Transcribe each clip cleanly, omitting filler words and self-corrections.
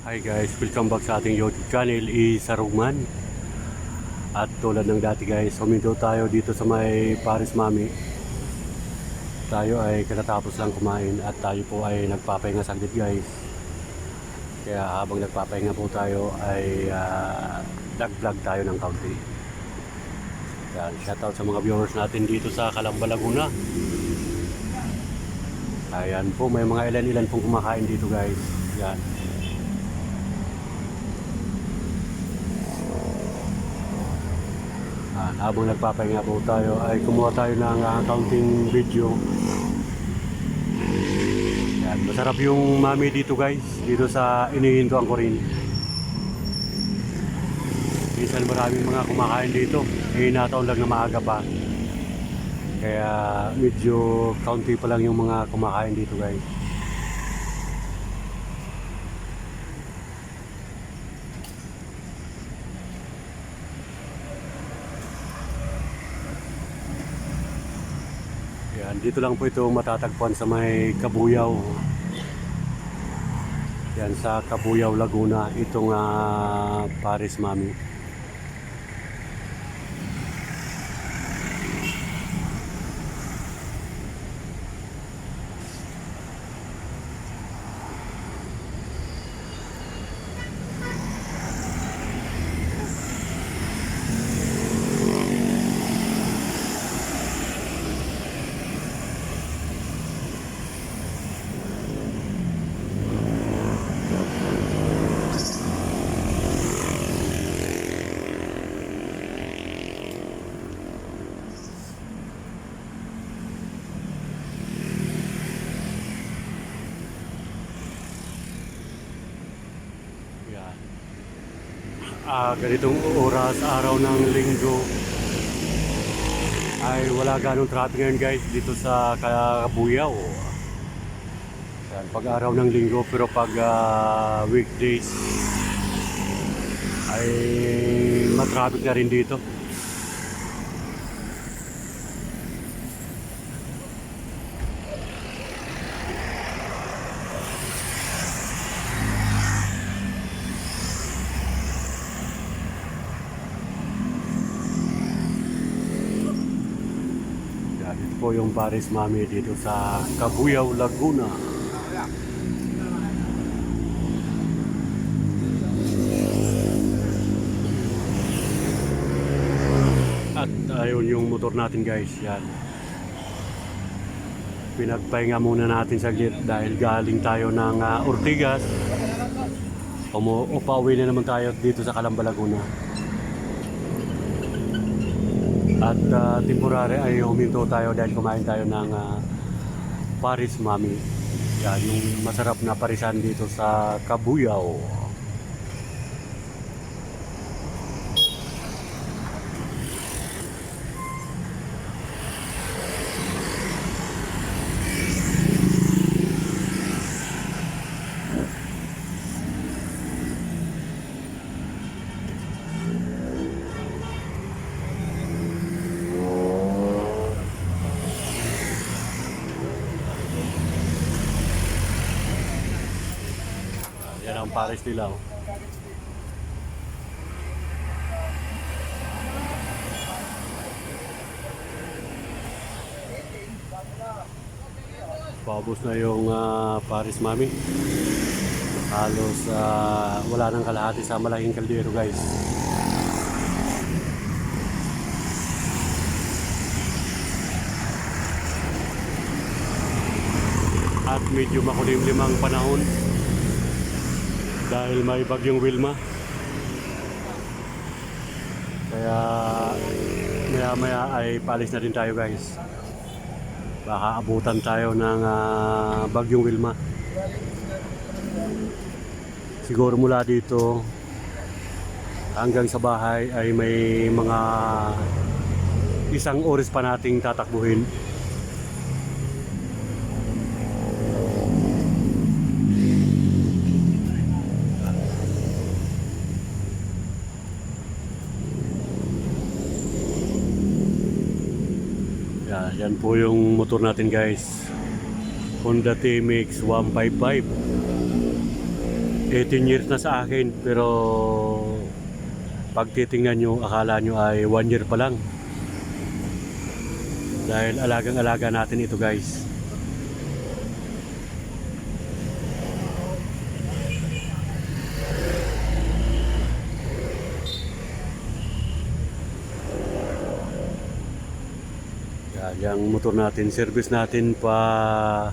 Hi guys, welcome back sa ating YouTube channel, Isarugman. At tulad ng dati guys, huminto tayo dito sa may Paris Mami. Tayo ay katatapos lang kumain at tayo po ay nagpapahinga saglit guys. Kaya habang nagpapahinga po tayo ay nag-vlog tayo ng kaunti. Yan, shoutout sa mga viewers natin dito sa Calamba, Laguna. Ayan po, may mga ilan-ilan pong kumakain dito guys. Yan. Habang nagpapahinga po tayo ay kumuha tayo ng counting video. Yan, masarap yung mami dito guys, dito sa inihintuan ko rin. Minsan maraming mga kumakain dito, nataon lang na maaga pa. Kaya medyo county pa lang yung mga kumakain dito guys. Yan, dito lang po ito matatagpuan sa may Kabuyaw. Yan, sa Kabuyaw, Laguna, itong Paris Mami. Ganitong oras, araw ng linggo ay wala ganong traffic ngayon guys dito sa Kabuyaw. Yan, pag araw ng linggo, pero pag weekdays ay matraffic na rin dito. Ito po yung Paris Mami dito sa Kabuyaw, Laguna. At ayun yung motor natin guys, yan. Pinagpahinga muna natin saglit dahil galing tayo ng Ortigas. Pauwi na naman tayo dito sa Calamba, Laguna. At temporary ay huminto tayo dahil kumain tayo ng Paris Mami. Yan yung masarap na parisan dito sa Kabuyaw. Yan ang Paris nila. Paubos na yung Paris Mami. Halos wala nang kalahati sa malaking kaldero guys. At medyo makulimlim ang panahon dahil may bagyong Wilma. Kaya maya maya ay paalis na din tayo guys. Baka abutan tayo ng bagyong Wilma. Siguro mula dito hanggang sa bahay ay may mga isang oras pa nating tatakbuhin. Yan po yung motor natin guys, Honda TMX 155 18 years na sa akin, pero pag titingnan nyo, akala nyo ay 1 year pa lang. Dahil alagang-alaga natin ito guys. Yung motor natin, service natin pa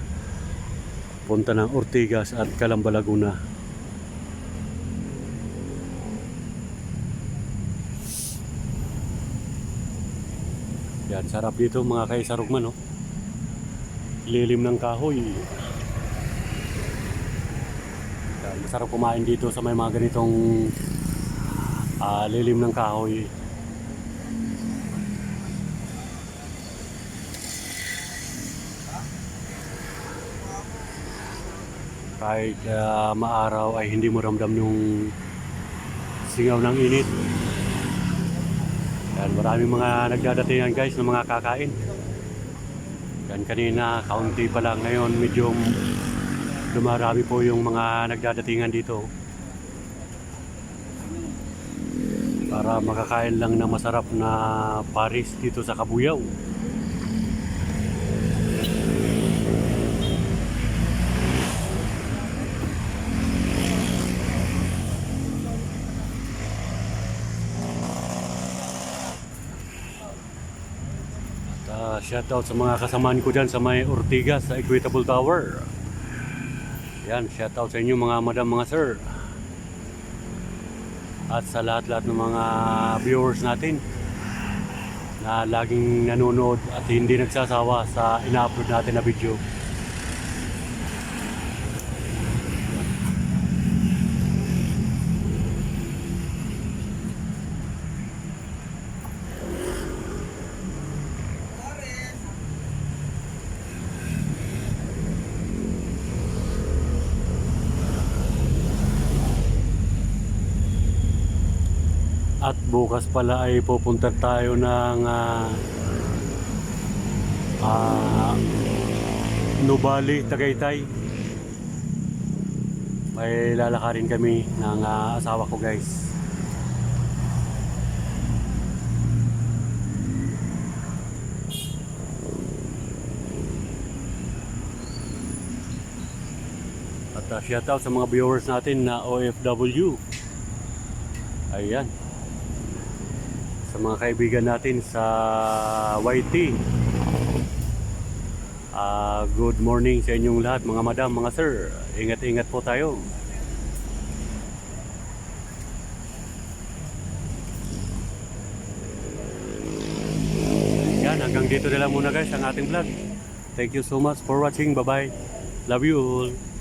punta ng Ortigas at Calamba, Laguna. Yan, sarap dito mga kaisarugman, no? Lilim ng kahoy. Yan, masarap kumain dito sa may mga ganitong lilim ng kahoy. Kahit maaraw ay hindi mo ramdam yung singaw ng init. Yan, maraming mga nagdadatingan guys ng mga kakain. Yan, kanina kaunti pa lang, ngayon medyo dumarami po yung mga nagdadatingan dito para makakain lang ng masarap na paris dito sa Kabuyao. Shoutout sa mga kasamaan ko dyan sa may Ortigas sa Equitable Tower. Yan, shoutout sa inyo mga madam, mga sir. At sa lahat-lahat ng mga viewers natin na laging nanonood at hindi nagsasawa sa ina-upload natin na video. At bukas pala ay pupunta tayo ng Nubali, Tagaytay. May lalakarin kami ng asawa ko guys. At shoutout sa mga viewers natin na OFW. Ayan. Sa mga kaibigan natin sa YT. Good morning sa inyong lahat mga madam, mga sir. Ingat-ingat po tayo. Yan, hanggang dito na lang muna guys ang ating vlog. Thank you so much for watching. Bye bye. Love you all.